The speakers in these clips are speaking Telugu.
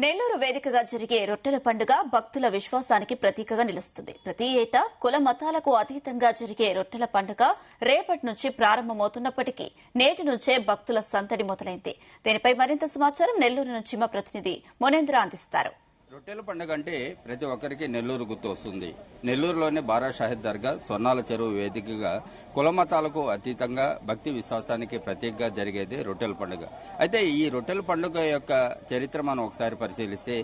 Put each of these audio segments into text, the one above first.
నెల్లూరు వేదికగా జరిగే రొట్టెల పండుగ భక్తుల విశ్వాసానికి ప్రతీకగా నిలుస్తుంది. ప్రతి ఏటా కుల మతాలకు అతీతంగా జరిగే రొట్టెల పండుగ రేపటి నుంచి ప్రారంభమవుతున్నప్పటికీ నేటి నుంచే భక్తుల సందడి మొదలైంది. దీనిపై మరింత సమాచారం నెల్లూరు నుంచి మా ప్రతినిధి మునేంద్ర అందిస్తారు. రొట్టెల పండుగ అంటే ప్రతి ఒక్కరికి నెల్లూరు గుర్తు వస్తుంది. నెల్లూరులోని బారా షాహిద్ దర్గా స్వర్ణాల చెరువు వేదికగా కుల మతాలకు అతీతంగా భక్తి విశ్వాసానికి ప్రతీకగా జరిగేది రొట్టెల పండుగ. అయితే ఈ రొట్టెల పండుగ యొక్క చరిత్ర మనం ఒకసారి పరిశీలిస్తే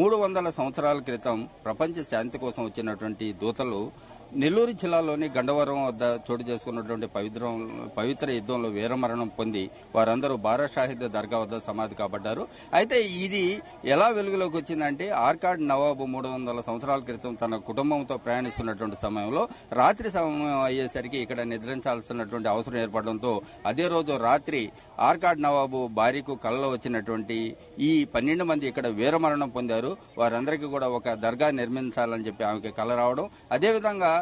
300 సంవత్సరాల క్రితం ప్రపంచ శాంతి కోసం వచ్చినటువంటి దూతలు నెల్లూరు జిల్లాలోని గండవరం వద్ద చోటు చేసుకున్నటువంటి పవిత్ర యుద్ధంలో వీరమరణం పొంది వారందరూ బారా షాహిద్ దర్గా వద్ద సమాధి కాబడ్డారు. అయితే ఇది ఎలా వెలుగులోకి వచ్చిందంటే ఆర్కాడ్ నవాబు 300 సంవత్సరాల క్రితం తన కుటుంబంతో ప్రయాణిస్తున్నటువంటి సమయంలో రాత్రి సమయం అయ్యేసరికి ఇక్కడ నిద్రించాల్సినటువంటి అవసరం ఏర్పడడంతో అదే రోజు రాత్రి ఆర్కాడ్ నవాబు భార్యకు కలలో వచ్చినటువంటి ఈ 12 మంది ఇక్కడ వీరమరణం పొందారు. వారందరికీ కూడా ఒక దర్గా నిర్మించాలని చెప్పి ఆమెకి కల రావడం, అదేవిధంగా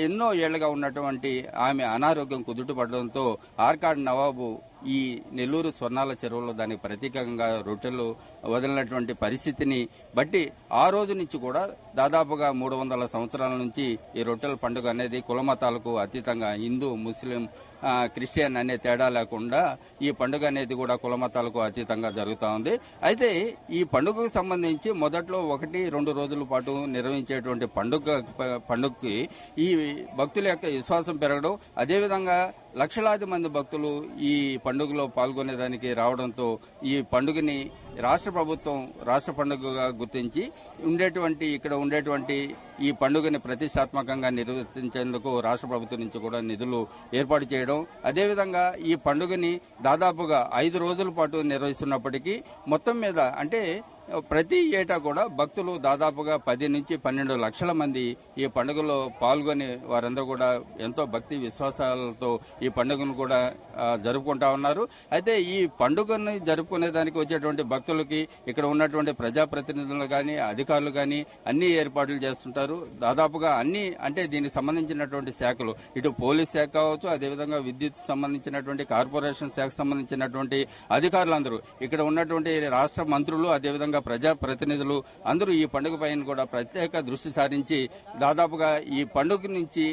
ఎన్నో ఏళ్లుగా ఉన్నటువంటి ఆమె అనారోగ్యం కుదుటపడడంతో ఆర్కాడ్ నవాబు ఈ నెల్లూరు స్వర్ణాల చెరువులో దానికి ప్రతీకంగా రొట్టెలు వదిలినటువంటి పరిస్థితిని బట్టి ఆ రోజు నుంచి కూడా దాదాపుగా 300 సంవత్సరాల నుంచి ఈ రొట్టెల పండుగ అనేది కులమతాలకు అతీతంగా హిందూ, ముస్లిం, క్రిస్టియన్ అనే తేడా లేకుండా ఈ పండుగ అనేది కూడా కులమతాలకు అతీతంగా జరుగుతూ ఉంది. అయితే ఈ పండుగకు సంబంధించి మొదట్లో 1-2 రోజుల పాటు నిర్వహించేటువంటి పండుగకి ఈ భక్తుల యొక్క విశ్వాసం పెరగడం, అదేవిధంగా లక్షలాది మంది భక్తులు ఈ పండుగలో పాల్గొనేదానికి రావడంతో ఈ పండుగని రాష్ట్ర ప్రభుత్వం రాష్ట్ర పండుగగా గుర్తించి ఇక్కడ ఉండేటువంటి ఈ పండుగని ప్రతిష్టాత్మకంగా నిర్వర్తించేందుకు రాష్ట్ర ప్రభుత్వం నుంచి కూడా నిధులు ఏర్పాటు చేయడం, అదేవిధంగా ఈ పండుగని దాదాపుగా 5 రోజుల పాటు నిర్వహిస్తున్నప్పటికీ మొత్తం మీద అంటే ప్రతి ఏటా కూడా భక్తులు దాదాపుగా 10-12 లక్షల మంది ఈ పండుగలో పాల్గొని వారందరూ కూడా ఎంతో భక్తి విశ్వాసాలతో ఈ పండుగను కూడా జరుపుకుంటా ఉన్నారు. అయితే ఈ పండుగని జరుపుకునేదానికి వచ్చేటువంటి భక్తులకి ఇక్కడ ఉన్నటువంటి ప్రజాప్రతినిధులు కానీ అధికారులు కానీ అన్ని ఏర్పాట్లు చేస్తుంటారు. దాదాపుగా అన్ని అంటే దీనికి సంబంధించినటువంటి శాఖలు ఇటు పోలీస్ శాఖ కావచ్చు, అదేవిధంగా విద్యుత్ సంబంధించినటువంటి కార్పొరేషన్ శాఖ సంబంధించినటువంటి అధికారులందరూ ఇక్కడ ఉన్నటువంటి రాష్ట్ర మంత్రులు అదేవిధంగా ప్రజాప్రతినిధులు అందరూ ఈ పండుగ పైన కూడా ప్రత్యేక దృష్టి సారించి దాదాపుగా ఈ పండుగ నుంచి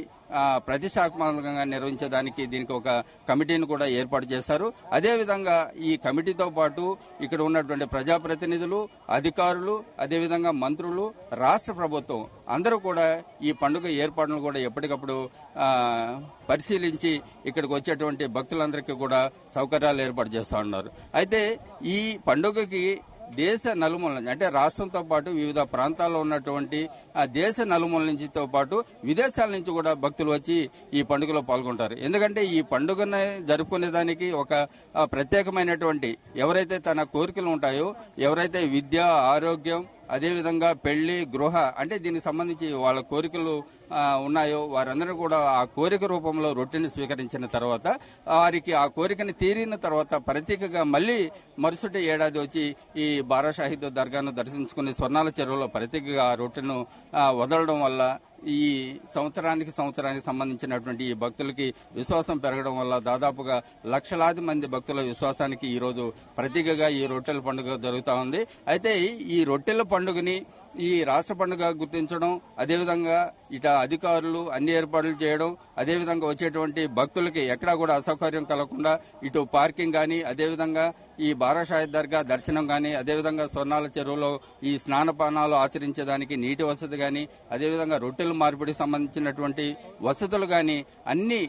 ప్రతిష్టాత్మకంగా నిర్వహించడానికి దీనికి ఒక కమిటీని కూడా ఏర్పాటు చేశారు. అదేవిధంగా ఈ కమిటీతో పాటు ఇక్కడ ఉన్నటువంటి ప్రజాప్రతినిధులు, అధికారులు, అదేవిధంగా మంత్రులు, రాష్ట్ర ప్రభుత్వం అందరూ కూడా ఈ పండుగ ఏర్పాట్లను కూడా ఎప్పటికప్పుడు పరిశీలించి ఇక్కడికి వచ్చేటువంటి భక్తులందరికీ కూడా సౌకర్యాలు ఏర్పాటు చేస్తూ ఉన్నారు. అయితే ఈ పండుగకి దేశ నలుమూల నుంచి అంటే రాష్ట్రంతో పాటు వివిధ ప్రాంతాల్లో ఉన్నటువంటి ఆ దేశ నలుమూల నుంచితో పాటు విదేశాల నుంచి కూడా భక్తులు వచ్చి ఈ పండుగలో పాల్గొంటారు. ఎందుకంటే ఈ పండుగను జరుపుకునేదానికి ఒక ప్రత్యేకమైనటువంటి ఎవరైతే తన కోరికలు ఉంటాయో, ఎవరైతే విద్య, ఆరోగ్యం, అదేవిధంగా పెళ్లి, గృహ అంటే దీనికి సంబంధించి వాళ్ళ కోరికలు ఉన్నాయో వారందరూ కూడా ఆ కోరిక రూపంలో రొట్టెని స్వీకరించిన తర్వాత వారికి ఆ కోరికని తీరిన తర్వాత ప్రతీకగా మళ్లీ మరుసటి ఏడాది వచ్చి ఈ బారా షాహిద్ దర్గాను దర్శించుకుని స్వర్ణాల చెరువులో ప్రతీకగా ఆ రొట్టెను వదలడం వల్ల ఈ సంవత్సరానికి సంబంధించినటువంటి ఈ భక్తులకి విశ్వాసం పెరగడం వల్ల దాదాపుగా లక్షలాది మంది భక్తుల విశ్వాసానికి ఈ రోజు ప్రతీకగా ఈ రొట్టెల పండుగ జరుగుతూ ఉంది. అయితే ఈ రొట్టెల పండుగని ఈ రాష్ట్ర పండుగ గుర్తించడం, అదేవిధంగా ఇట అధికారులు అన్ని ఏర్పాట్లు చేయడం, అదేవిధంగా వచ్చేటువంటి భక్తులకి ఎక్కడా కూడా అసౌకర్యం కలగకుండా ఇటు పార్కింగ్ కానీ, అదేవిధంగా ఈ బారా షాహిద్ దర్గా దర్శనం కానీ, అదేవిధంగా స్వర్ణాల చెరువులో ఈ స్నానపానాలు ఆచరించేదానికి నీటి వసతి కానీ, అదేవిధంగా రొట్టెల మార్పిడికి సంబంధించినటువంటి వసతులు కానీ అన్ని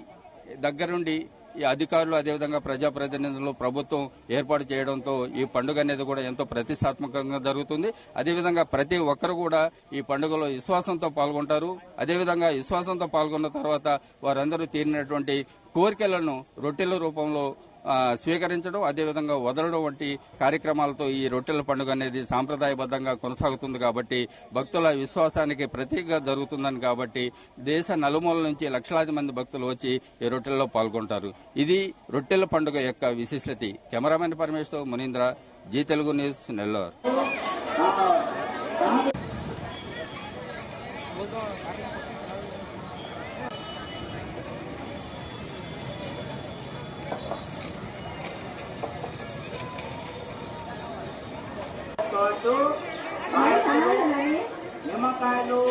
దగ్గరుండి ఈ అధికారులు అదేవిధంగా ప్రజాప్రతినిధులు ప్రభుత్వం ఏర్పాటు చేయడంతో ఈ పండుగ అనేది కూడా ఎంతో ప్రతిష్టాత్మకంగా జరుగుతుంది. అదేవిధంగా ప్రతి ఒక్కరు కూడా ఈ పండుగలో విశ్వాసంతో పాల్గొంటారు. అదేవిధంగా విశ్వాసంతో పాల్గొన్న తర్వాత వారందరూ తీరినటువంటి కోరికలను రొట్టెల రూపంలో స్వీకరించడం, అదేవిధంగా వదలడం వంటి కార్యక్రమాలతో ఈ రొట్టెల పండుగ అనేది సాంప్రదాయబద్ధంగా కొనసాగుతుంది. కాబట్టి భక్తుల విశ్వాసానికి ప్రతీకగా జరుగుతుందని కాబట్టి దేశ నలుమూల నుంచి లక్షలాది మంది భక్తులు వచ్చి ఈ రొట్టెల్లో పాల్గొంటారు. ఇది రొట్టెల పండుగ యొక్క విశిష్టత. Cameraman Parameshwar, Munindra, Zee Telugu news, Nellore. Satu Ano,